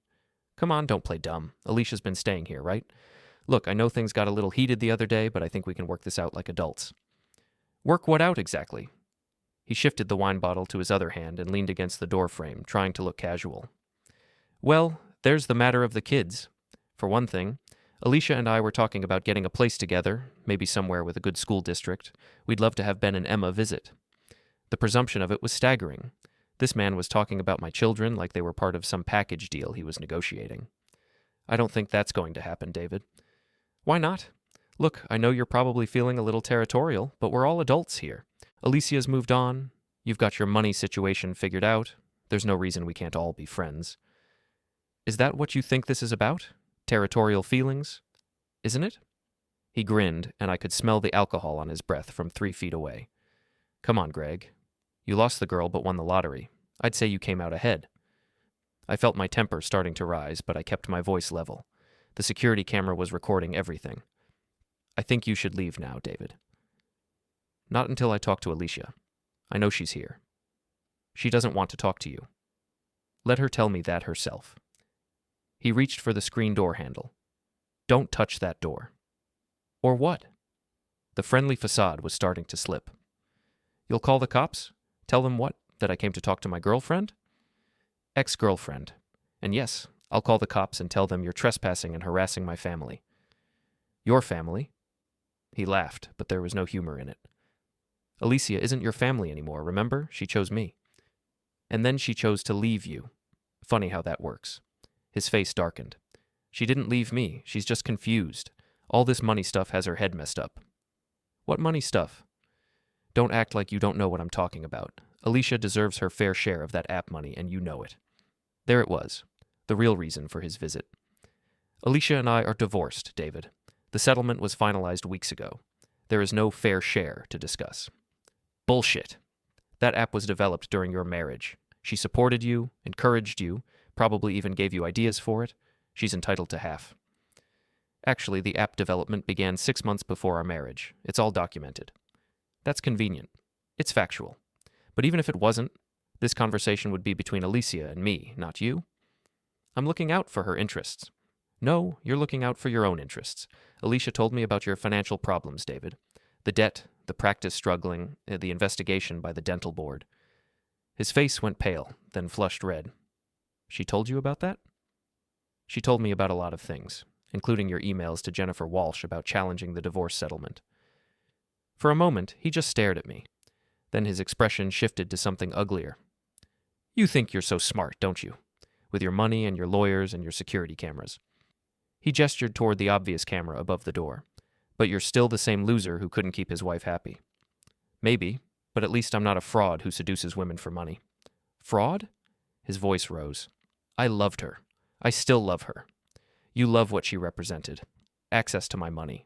"Come on, don't play dumb. Alicia's been staying here, right? Look, I know things got a little heated the other day, but I think we can work this out like adults." "Work what out exactly?" He shifted the wine bottle to his other hand and leaned against the doorframe, trying to look casual. "Well, there's the matter of the kids. For one thing, Alicia and I were talking about getting a place together, maybe somewhere with a good school district. We'd love to have Ben and Emma visit." The presumption of it was staggering. This man was talking about my children like they were part of some package deal he was negotiating. "I don't think that's going to happen, David." "Why not? Look, I know you're probably feeling a little territorial, but we're all adults here. Alicia's moved on. You've got your money situation figured out. There's no reason we can't all be friends." "Is that what you think this is about? Territorial feelings? Isn't it?" He grinned, and I could smell the alcohol on his breath from 3 feet away. "Come on, Greg. You lost the girl but won the lottery. I'd say you came out ahead." I felt my temper starting to rise, but I kept my voice level. The security camera was recording everything. "I think you should leave now, David." "Not until I talk to Alicia. I know she's here." "She doesn't want to talk to you." "Let her tell me that herself." He reached for the screen door handle. "Don't touch that door." "Or what?" The friendly facade was starting to slip. "You'll call the cops? Tell them what? That I came to talk to my girlfriend?" "Ex-girlfriend. And yes, I'll call the cops and tell them you're trespassing and harassing my family." "Your family?" He laughed, but there was no humor in it. "Alicia isn't your family anymore, remember? She chose me. And then she chose to leave you. Funny how that works." His face darkened. "She didn't leave me. She's just confused. All this money stuff has her head messed up." "What money stuff?" "Don't act like you don't know what I'm talking about. Alicia deserves her fair share of that app money, and you know it." There it was, the real reason for his visit. "Alicia and I are divorced, David. The settlement was finalized weeks ago. There is no fair share to discuss." "Bullshit. That app was developed during your marriage. She supported you, encouraged you, probably even gave you ideas for it. She's entitled to half." "Actually, the app development began 6 months before our marriage. It's all documented." "That's convenient. It's factual. But even if it wasn't, this conversation would be between Alicia and me, not you." "I'm looking out for her interests." "No, you're looking out for your own interests. Alicia told me about your financial problems, David. The debt, the practice struggling, the investigation by the dental board." His face went pale, then flushed red. "She told you about that?" "She told me about a lot of things, including your emails to Jennifer Walsh about challenging the divorce settlement." For a moment, he just stared at me. Then his expression shifted to something uglier. "You think you're so smart, don't you? With your money and your lawyers and your security cameras." He gestured toward the obvious camera above the door. "But you're still the same loser who couldn't keep his wife happy." "Maybe, but at least I'm not a fraud who seduces women for money." "Fraud?" His voice rose. "I loved her. I still love her. You love what she represented. Access to my money.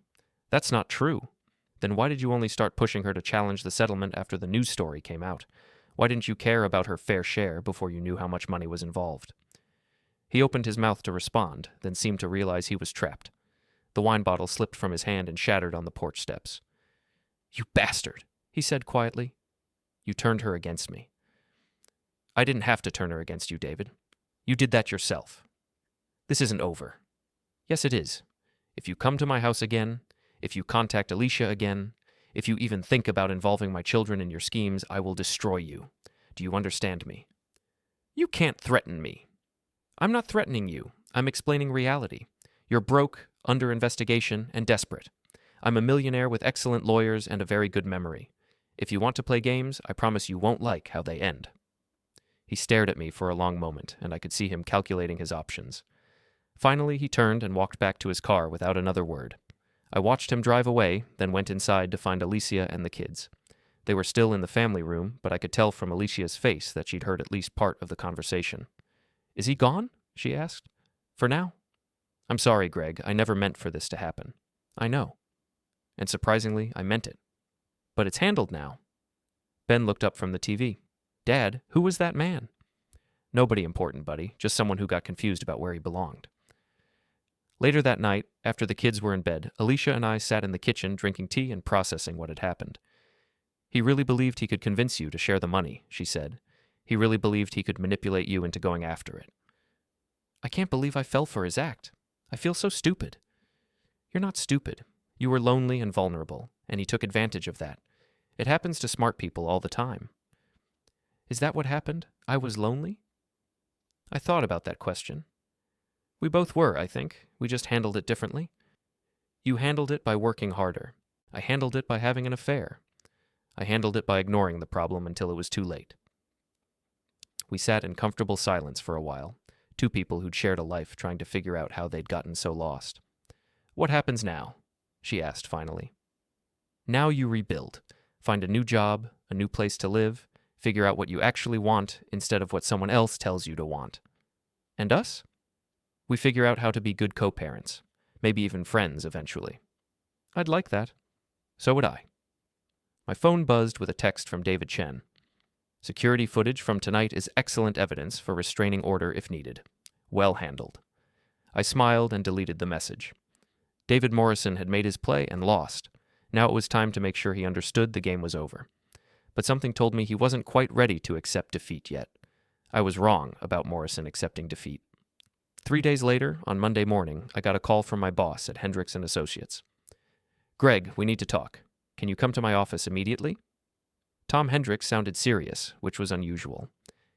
That's not true. Then why did you only start pushing her to challenge the settlement after the news story came out? Why didn't you care about her fair share before you knew how much money was involved?" He opened his mouth to respond, then seemed to realize he was trapped. The wine bottle slipped from his hand and shattered on the porch steps. "You bastard," he said quietly. "You turned her against me." "I didn't have to turn her against you, David. You did that yourself. This isn't over." "Yes, it is. If you come to my house again, if you contact Alicia again, if you even think about involving my children in your schemes, I will destroy you. Do you understand me?" "You can't threaten me." "I'm not threatening you. I'm explaining reality. You're broke, under investigation, and desperate. I'm a millionaire with excellent lawyers and a very good memory. If you want to play games, I promise you won't like how they end." He stared at me for a long moment, and I could see him calculating his options. Finally, he turned and walked back to his car without another word. I watched him drive away, then went inside to find Alicia and the kids. They were still in the family room, but I could tell from Alicia's face that she'd heard at least part of the conversation. "Is he gone?" she asked. "For now?" "I'm sorry, Greg. I never meant for this to happen." "I know." And surprisingly, I meant it. "But it's handled now." Ben looked up from the TV. "Dad, who was that man?" "Nobody important, buddy. Just someone who got confused about where he belonged." Later that night, after the kids were in bed, Alicia and I sat in the kitchen drinking tea and processing what had happened. "He really believed he could convince you to share the money," she said. "He really believed he could manipulate you into going after it." "I can't believe I fell for his act. I feel so stupid." "You're not stupid. You were lonely and vulnerable, and he took advantage of that. It happens to smart people all the time." "Is that what happened? I was lonely?" I thought about that question. We both were, I think. We just handled it differently. You handled it by working harder. I handled it by having an affair. I handled it by ignoring the problem until it was too late. We sat in comfortable silence for a while, two people who'd shared a life trying to figure out how they'd gotten so lost. "What happens now?" she asked finally. "Now you rebuild. Find a new job, a new place to live, figure out what you actually want instead of what someone else tells you to want." "And us?" "We figure out how to be good co-parents, maybe even friends eventually." "I'd like that." "So would I." My phone buzzed with a text from David Chen. "Security footage from tonight is excellent evidence for restraining order if needed. Well handled." I smiled and deleted the message. David Morrison had made his play and lost. Now it was time to make sure he understood the game was over. But something told me he wasn't quite ready to accept defeat yet. I was wrong about Morrison accepting defeat. 3 days later, on Monday morning, I got a call from my boss at Hendricks & Associates. "Greg, we need to talk. Can you come to my office immediately?" Tom Hendricks sounded serious, which was unusual.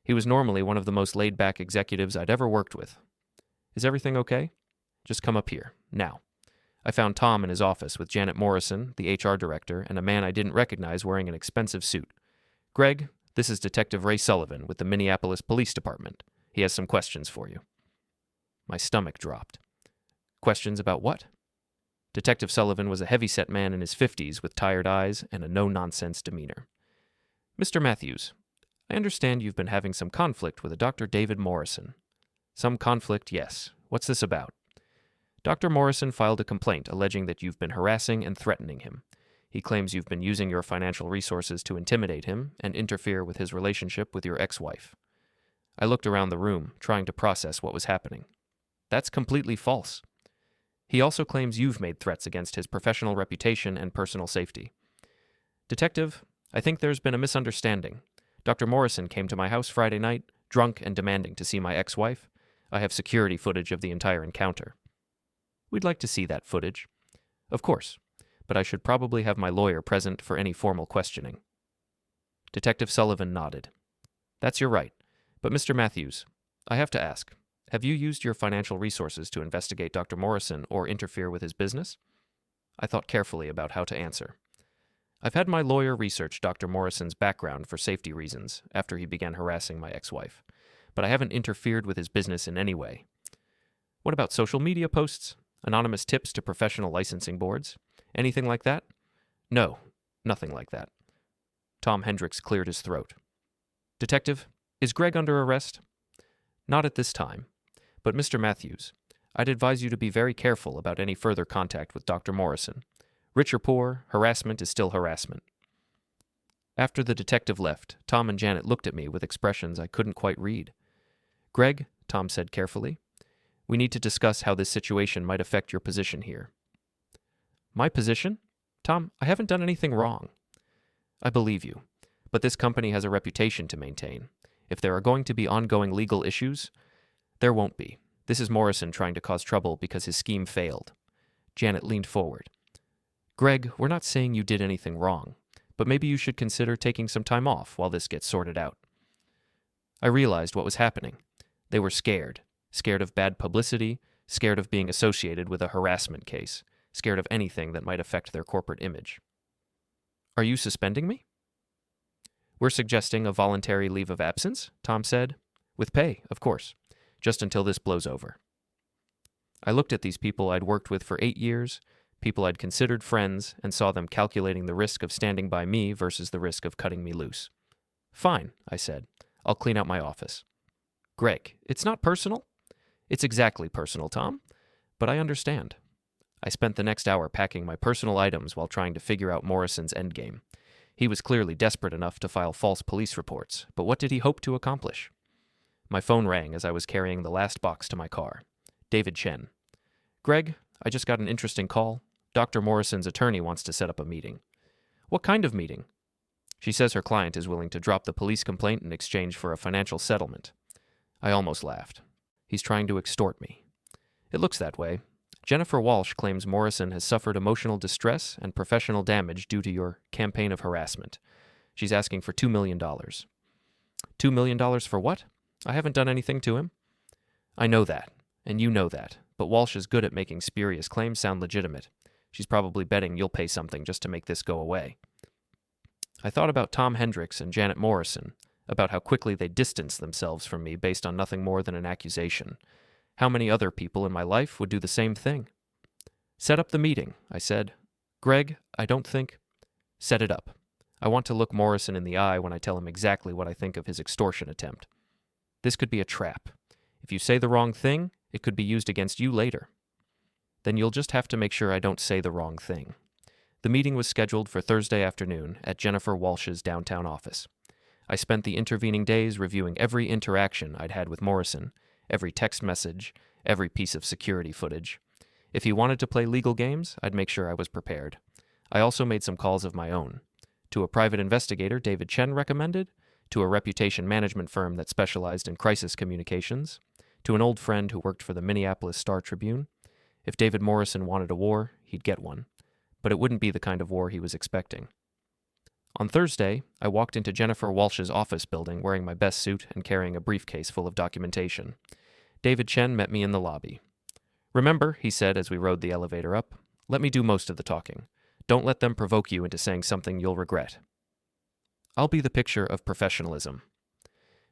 He was normally one of the most laid-back executives I'd ever worked with. "Is everything okay? Just come up here, now." I found Tom in his office with Janet Morrison, the HR director, and a man I didn't recognize wearing an expensive suit. "Greg, this is Detective Ray Sullivan with the Minneapolis Police Department. He has some questions for you." My stomach dropped. Questions about what? Detective Sullivan was a heavy-set man in his 50s with tired eyes and a no-nonsense demeanor. "Mr. Matthews, I understand you've been having some conflict with a Dr. David Morrison." "Some conflict, yes. What's this about?" "Dr. Morrison filed a complaint alleging that you've been harassing and threatening him. He claims you've been using your financial resources to intimidate him and interfere with his relationship with your ex-wife." I looked around the room, trying to process what was happening. "That's completely false. He also claims you've made threats against his professional reputation and personal safety." "Detective, I think there's been a misunderstanding. Dr. Morrison came to my house Friday night, drunk and demanding to see my ex-wife. I have security footage of the entire encounter." "We'd like to see that footage." "Of course, but I should probably have my lawyer present for any formal questioning." Detective Sullivan nodded. "That's your right. But Mr. Matthews, I have to ask, have you used your financial resources to investigate Dr. Morrison or interfere with his business?" I thought carefully about how to answer. "I've had my lawyer research Dr. Morrison's background for safety reasons after he began harassing my ex-wife, but I haven't interfered with his business in any way." "What about social media posts? Anonymous tips to professional licensing boards? Anything like that?" "No, nothing like that." Tom Hendricks cleared his throat. "Detective, is Greg under arrest?" "Not at this time. But Mr. Matthews, I'd advise you to be very careful about any further contact with Dr. Morrison. Rich or poor, harassment is still harassment." After the detective left, Tom and Janet looked at me with expressions I couldn't quite read. "Greg," Tom said carefully, "we need to discuss how this situation might affect your position here." "My position? Tom, I haven't done anything wrong." "I believe you, but this company has a reputation to maintain. If there are going to be ongoing legal issues, there won't be. This is Morrison trying to cause trouble because his scheme failed." Janet leaned forward. "Greg, we're not saying you did anything wrong, but maybe you should consider taking some time off while this gets sorted out." I realized what was happening. They were scared. Scared of bad publicity, scared of being associated with a harassment case, scared of anything that might affect their corporate image. "Are you suspending me?" "We're suggesting a voluntary leave of absence," Tom said. "With pay, of course. Just until this blows over." I looked at these people I'd worked with for 8 years, people I'd considered friends, and saw them calculating the risk of standing by me versus the risk of cutting me loose. "Fine," I said. "I'll clean out my office." "Greg, it's not personal?" "It's exactly personal, Tom. But I understand." I spent the next hour packing my personal items while trying to figure out Morrison's endgame. He was clearly desperate enough to file false police reports, but what did he hope to accomplish? My phone rang as I was carrying the last box to my car. David Chen. "Greg, I just got an interesting call. Dr. Morrison's attorney wants to set up a meeting." "What kind of meeting?" "She says her client is willing to drop the police complaint in exchange for a financial settlement." I almost laughed. "He's trying to extort me." "It looks that way. Jennifer Walsh claims Morrison has suffered emotional distress and professional damage due to your campaign of harassment. She's asking for $2 million. $2 million for what? I haven't done anything to him." "I know that, and you know that, but Walsh is good at making spurious claims sound legitimate. She's probably betting you'll pay something just to make this go away." I thought about Tom Hendricks and Janet Morrison, about how quickly they distanced themselves from me based on nothing more than an accusation. How many other people in my life would do the same thing? "Set up the meeting," I said. "Greg, I don't think—" "Set it up. I want to look Morrison in the eye when I tell him exactly what I think of his extortion attempt. This could be a trap. If you say the wrong thing, it could be used against you later. Then you'll just have to make sure I don't say the wrong thing." The meeting was scheduled for Thursday afternoon at Jennifer Walsh's downtown office. I spent the intervening days reviewing every interaction I'd had with Morrison, every text message, every piece of security footage. If he wanted to play legal games, I'd make sure I was prepared. I also made some calls of my own. To a private investigator David Chen recommended, to a reputation management firm that specialized in crisis communications, to an old friend who worked for the Minneapolis Star-Tribune. If David Morrison wanted a war, he'd get one. But it wouldn't be the kind of war he was expecting. On Thursday, I walked into Jennifer Walsh's office building wearing my best suit and carrying a briefcase full of documentation. David Chen met me in the lobby. "Remember," he said as we rode the elevator up, "let me do most of the talking. Don't let them provoke you into saying something you'll regret." I'll be the picture of professionalism.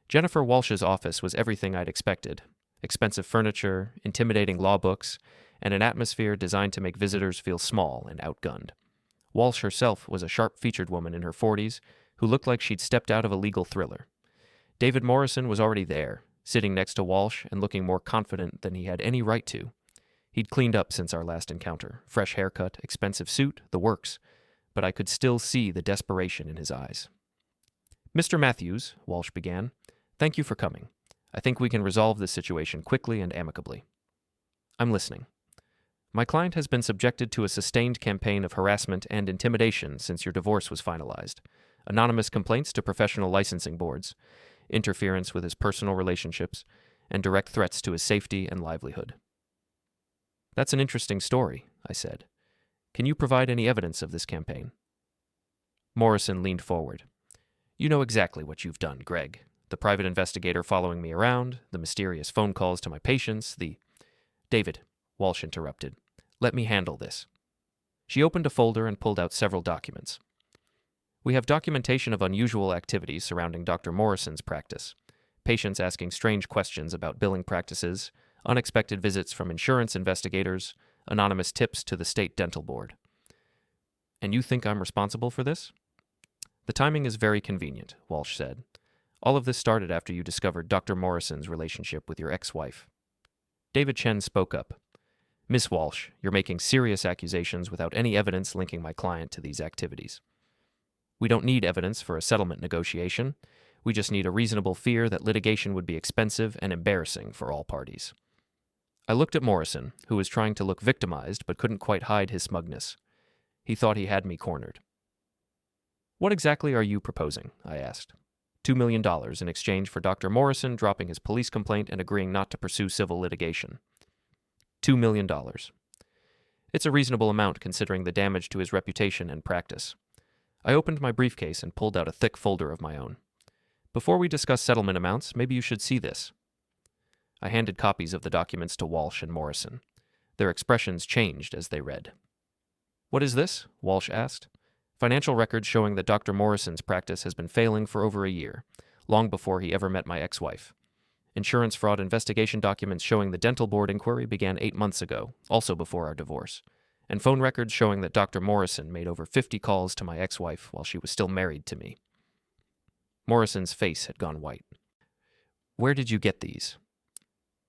Jennifer Walsh's office was everything I'd expected. Expensive furniture, intimidating law books, and an atmosphere designed to make visitors feel small and outgunned. Walsh herself was a sharp-featured woman in her 40s who looked like she'd stepped out of a legal thriller. David Morrison was already there, sitting next to Walsh and looking more confident than he had any right to. He'd cleaned up since our last encounter, fresh haircut, expensive suit, the works, but I could still see the desperation in his eyes. "Mr. Matthews," Walsh began, "thank you for coming. I think we can resolve this situation quickly and amicably." "I'm listening." "My client has been subjected to a sustained campaign of harassment and intimidation since your divorce was finalized. Anonymous complaints to professional licensing boards, interference with his personal relationships, and direct threats to his safety and livelihood." "That's an interesting story," I said. "Can you provide any evidence of this campaign?" Morrison leaned forward. "You know exactly what you've done, Greg. The private investigator following me around, the mysterious phone calls to my patients, the—" "David," Walsh interrupted. "Let me handle this." She opened a folder and pulled out several documents. "We have documentation of unusual activities surrounding Dr. Morrison's practice. Patients asking strange questions about billing practices, unexpected visits from insurance investigators, anonymous tips to the state dental board." "And you think I'm responsible for this?" "The timing is very convenient," Walsh said. "All of this started after you discovered Dr. Morrison's relationship with your ex-wife." David Chen spoke up. "Miss Walsh, you're making serious accusations without any evidence linking my client to these activities." "We don't need evidence for a settlement negotiation. We just need a reasonable fear that litigation would be expensive and embarrassing for all parties." I looked at Morrison, who was trying to look victimized but couldn't quite hide his smugness. He thought he had me cornered. "What exactly are you proposing?" I asked. $2 million in exchange for Dr. Morrison dropping his police complaint and agreeing not to pursue civil litigation. $2 million. It's a reasonable amount considering the damage to his reputation and practice. I opened my briefcase and pulled out a thick folder of my own. "Before we discuss settlement amounts, maybe you should see this." I handed copies of the documents to Walsh and Morrison. Their expressions changed as they read. "What is this?" Walsh asked. "Financial records showing that Dr. Morrison's practice has been failing for over a year, long before he ever met my ex-wife. Insurance fraud investigation documents showing the dental board inquiry began 8 months ago, also before our divorce. And phone records showing that Dr. Morrison made over 50 calls to my ex-wife while she was still married to me. Morrison's face had gone white. Where did you get these?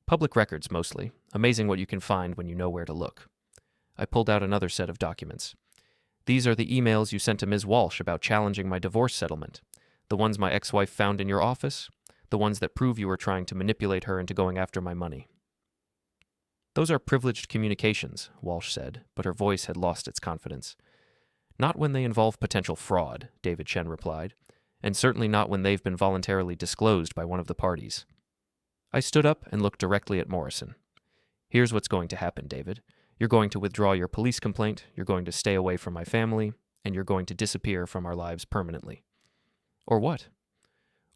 Public records, mostly. Amazing what you can find when you know where to look. I pulled out another set of documents. These are the emails you sent to Ms. Walsh about challenging my divorce settlement. The ones my ex-wife found in your office. The ones that prove you were trying to manipulate her into going after my money. Those are privileged communications, Walsh said, but her voice had lost its confidence. Not when they involve potential fraud, David Chen replied, and certainly not when they've been voluntarily disclosed by one of the parties. I stood up and looked directly at Morrison. Here's what's going to happen, David. You're going to withdraw your police complaint, you're going to stay away from my family, and you're going to disappear from our lives permanently. Or what?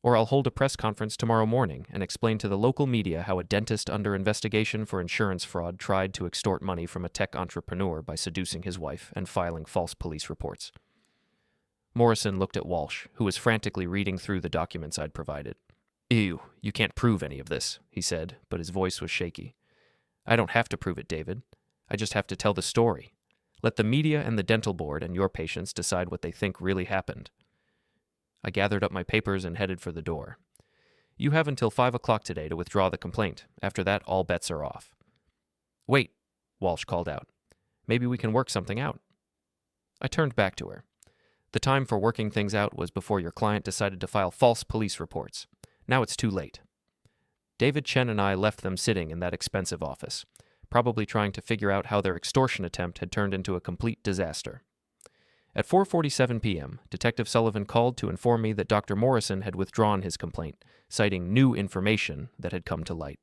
Or I'll hold a press conference tomorrow morning and explain to the local media how a dentist under investigation for insurance fraud tried to extort money from a tech entrepreneur by seducing his wife and filing false police reports. Morrison looked at Walsh, who was frantically reading through the documents I'd provided. Ew, you can't prove any of this, he said, but his voice was shaky. I don't have to prove it, David. I just have to tell the story. Let the media and the dental board and your patients decide what they think really happened. I gathered up my papers and headed for the door. You have until 5 o'clock today to withdraw the complaint. After that, all bets are off. Wait, Walsh called out. Maybe we can work something out. I turned back to her. The time for working things out was before your client decided to file false police reports. Now it's too late. David Chen and I left them sitting in that expensive office, probably trying to figure out how their extortion attempt had turned into a complete disaster. At 4:47 p.m., Detective Sullivan called to inform me that Dr. Morrison had withdrawn his complaint, citing new information that had come to light.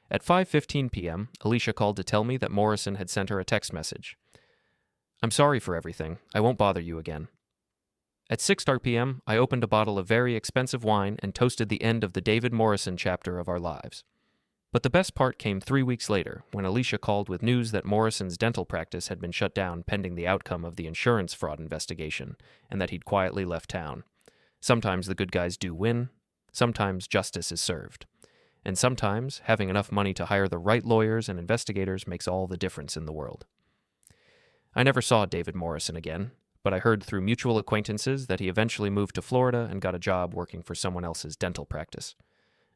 At 5:15 p.m., Alicia called to tell me that Morrison had sent her a text message. I'm sorry for everything. I won't bother you again. At 6:00 p.m., I opened a bottle of very expensive wine and toasted the end of the David Morrison chapter of our lives. But the best part came 3 weeks later, when Alicia called with news that Morrison's dental practice had been shut down pending the outcome of the insurance fraud investigation, and that he'd quietly left town. Sometimes the good guys do win, sometimes justice is served. And sometimes having enough money to hire the right lawyers and investigators makes all the difference in the world. I never saw David Morrison again, but I heard through mutual acquaintances that he eventually moved to Florida and got a job working for someone else's dental practice.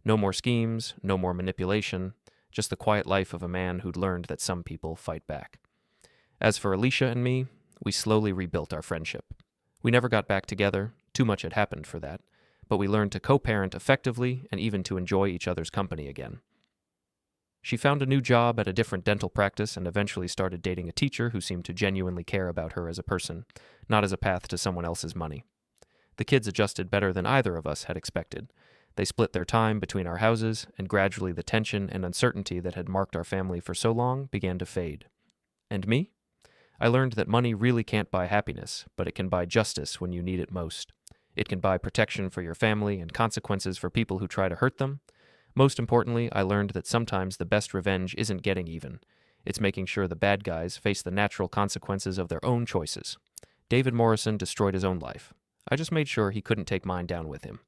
No more schemes, no more manipulation, just the quiet life of a man who'd learned that some people fight back. As for Alicia and me, we slowly rebuilt our friendship. We never got back together, too much had happened for that, but we learned to co-parent effectively and even to enjoy each other's company again. She found a new job at a different dental practice and eventually started dating a teacher who seemed to genuinely care about her as a person, not as a path to someone else's money. The kids adjusted better than either of us had expected. They split their time between our houses, and gradually the tension and uncertainty that had marked our family for so long began to fade. And me? I learned that money really can't buy happiness, but it can buy justice when you need it most. It can buy protection for your family and consequences for people who try to hurt them. Most importantly, I learned that sometimes the best revenge isn't getting even. It's making sure the bad guys face the natural consequences of their own choices. David Morrison destroyed his own life. I just made sure he couldn't take mine down with him.